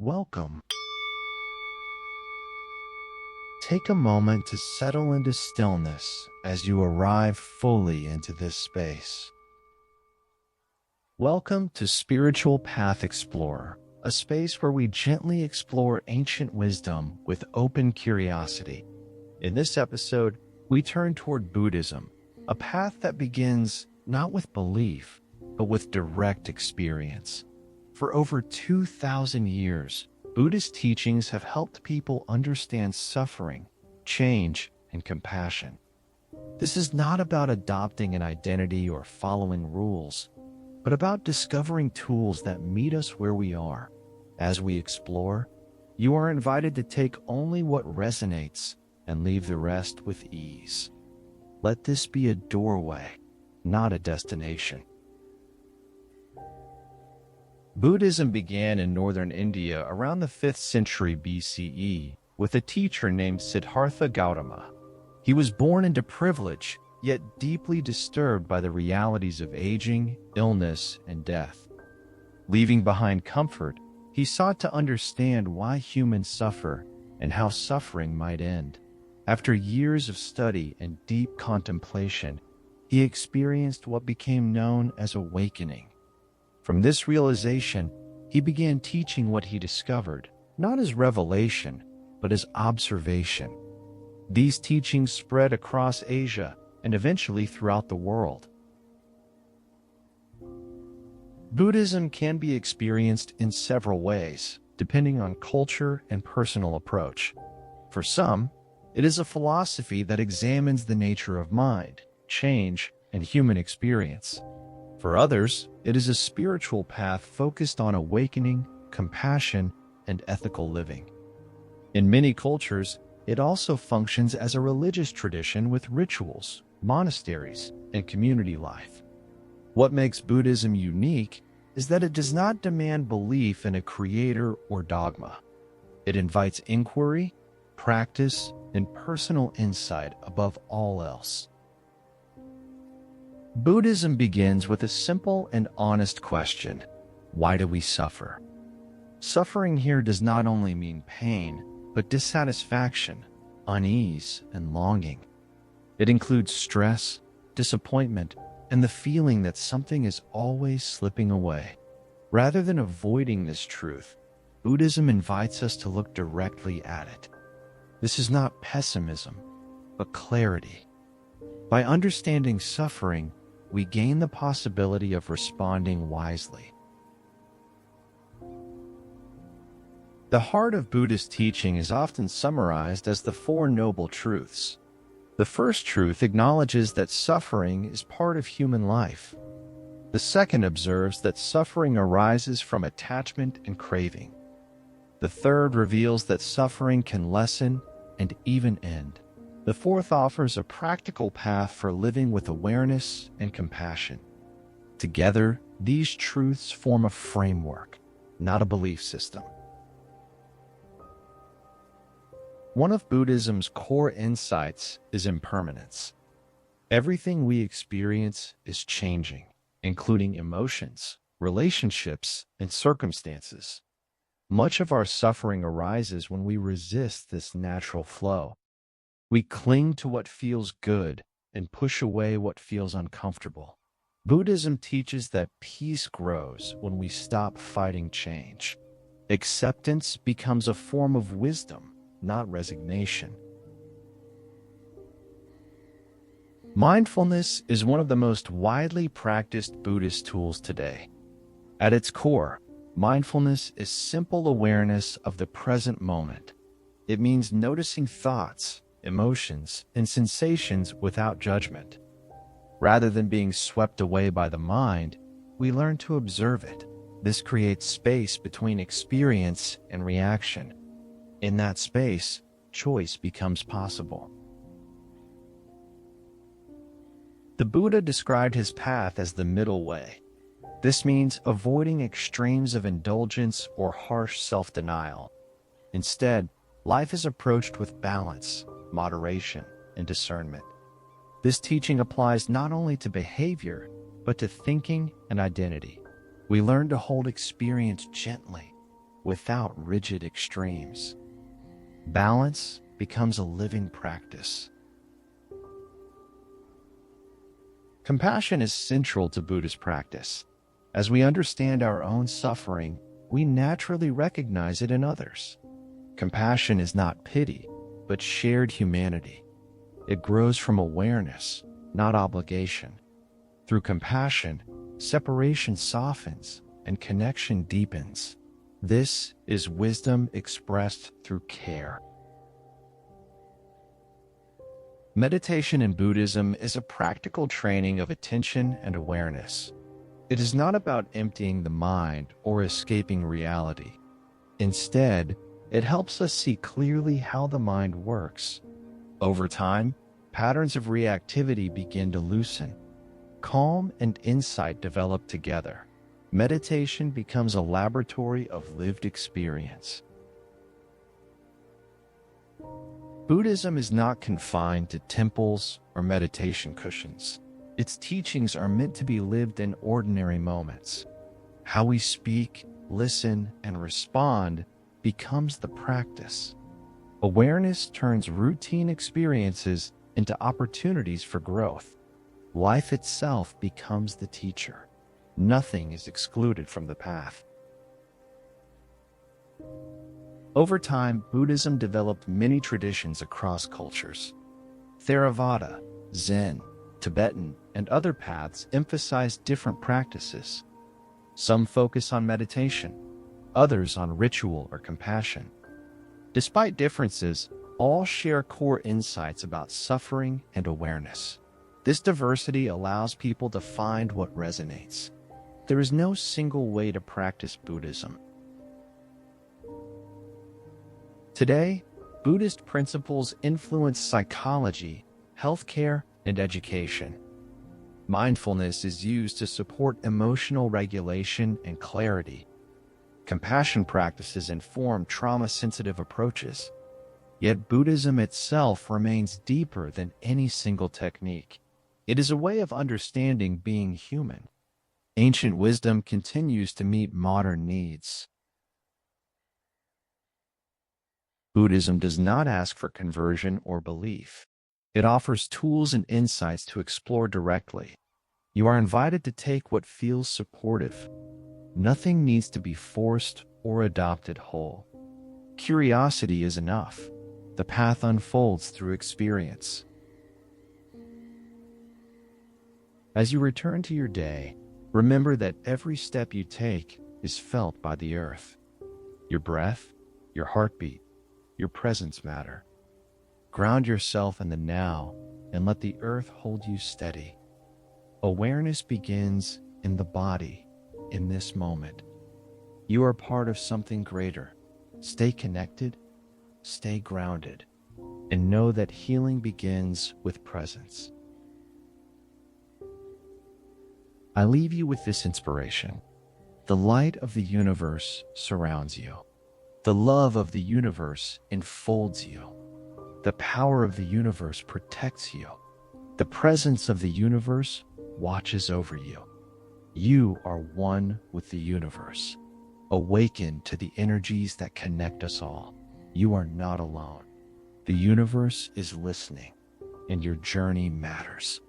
Welcome. Take a moment to settle into stillness as you arrive fully into this space. Welcome to Spiritual Path Explorer, a space where we gently explore ancient wisdom with open curiosity. In this episode, we turn toward Buddhism, a path that begins not with belief, but with direct experience. For over 2,000 years, Buddhist teachings have helped people understand suffering, change, and compassion. This is not about adopting an identity or following rules, but about discovering tools that meet us where we are. As we explore, you are invited to take only what resonates and leave the rest with ease. Let this be a doorway, not a destination. Buddhism began in northern India around the 5th century BCE with a teacher named Siddhartha Gautama. He was born into privilege, yet deeply disturbed by the realities of aging, illness, and death. Leaving behind comfort, he sought to understand why humans suffer and how suffering might end. After years of study and deep contemplation, he experienced what became known as awakening. From this realization, he began teaching what he discovered, not as revelation, but as observation. These teachings spread across Asia and eventually throughout the world. Buddhism can be experienced in several ways, depending on culture and personal approach. For some, it is a philosophy that examines the nature of mind, change, and human experience. For others, it is a spiritual path focused on awakening, compassion, and ethical living. In many cultures, it also functions as a religious tradition with rituals, monasteries, and community life. What makes Buddhism unique is that it does not demand belief in a creator or dogma. It invites inquiry, practice, and personal insight above all else. Buddhism begins with a simple and honest question: why do we suffer? Suffering here does not only mean pain, but dissatisfaction, unease, and longing. It includes stress, disappointment, and the feeling that something is always slipping away. Rather than avoiding this truth, Buddhism invites us to look directly at it. This is not pessimism, but clarity. By understanding suffering, we gain the possibility of responding wisely. The heart of Buddhist teaching is often summarized as the Four Noble Truths. The first truth acknowledges that suffering is part of human life. The second observes that suffering arises from attachment and craving. The third reveals that suffering can lessen and even end. The fourth offers a practical path for living with awareness and compassion. Together, these truths form a framework, not a belief system. One of Buddhism's core insights is impermanence. Everything we experience is changing, including emotions, relationships, and circumstances. Much of our suffering arises when we resist this natural flow. We cling to what feels good and push away what feels uncomfortable. Buddhism teaches that peace grows when we stop fighting change. Acceptance becomes a form of wisdom, not resignation. Mindfulness is one of the most widely practiced Buddhist tools today. At its core, mindfulness is simple awareness of the present moment. It means noticing thoughts, emotions, and sensations without judgment. Rather than being swept away by the mind, we learn to observe it. This creates space between experience and reaction. In that space, choice becomes possible. The Buddha described his path as the middle way. This means avoiding extremes of indulgence or harsh self-denial. Instead, life is approached with balance, moderation, and discernment. This teaching applies not only to behavior, but to thinking and identity. We learn to hold experience gently, without rigid extremes. Balance becomes a living practice. Compassion is central to Buddhist practice. As we understand our own suffering, we naturally recognize it in others. Compassion is not pity, but shared humanity. It grows from awareness, not obligation. Through compassion, separation softens and connection deepens. This is wisdom expressed through care. Meditation in Buddhism is a practical training of attention and awareness. It is not about emptying the mind or escaping reality. Instead, it helps us see clearly how the mind works. Over time, patterns of reactivity begin to loosen. Calm and insight develop together. Meditation becomes a laboratory of lived experience. Buddhism is not confined to temples or meditation cushions. Its teachings are meant to be lived in ordinary moments. How we speak, listen, and respond becomes the practice. Awareness turns routine experiences into opportunities for growth. Life itself becomes the teacher. Nothing is excluded from the path. Over time, Buddhism developed many traditions across cultures. Theravada, Zen, Tibetan, and other paths emphasize different practices. Some focus on meditation, others on ritual or compassion. Despite differences, all share core insights about suffering and awareness. This diversity allows people to find what resonates. There is no single way to practice Buddhism. Today, Buddhist principles influence psychology, healthcare, and education. Mindfulness is used to support emotional regulation and clarity. Compassion practices inform trauma-sensitive approaches. Yet Buddhism itself remains deeper than any single technique. It is a way of understanding being human. Ancient wisdom continues to meet modern needs. Buddhism does not ask for conversion or belief. It offers tools and insights to explore directly. You are invited to take what feels supportive. Nothing needs to be forced or adopted whole. Curiosity is enough. The path unfolds through experience. As you return to your day, remember that every step you take is felt by the earth. Your breath, your heartbeat, your presence matter. Ground yourself in the now and let the earth hold you steady. Awareness begins in the body, in this moment. You are part of something greater. Stay connected, stay grounded, and know that healing begins with presence. I leave you with this inspiration. The light of the universe surrounds you. The love of the universe enfolds you. The power of the universe protects you. The presence of the universe watches over you. You are one with the universe. Awaken to the energies that connect us all. You are not alone. The universe is listening, and your journey matters.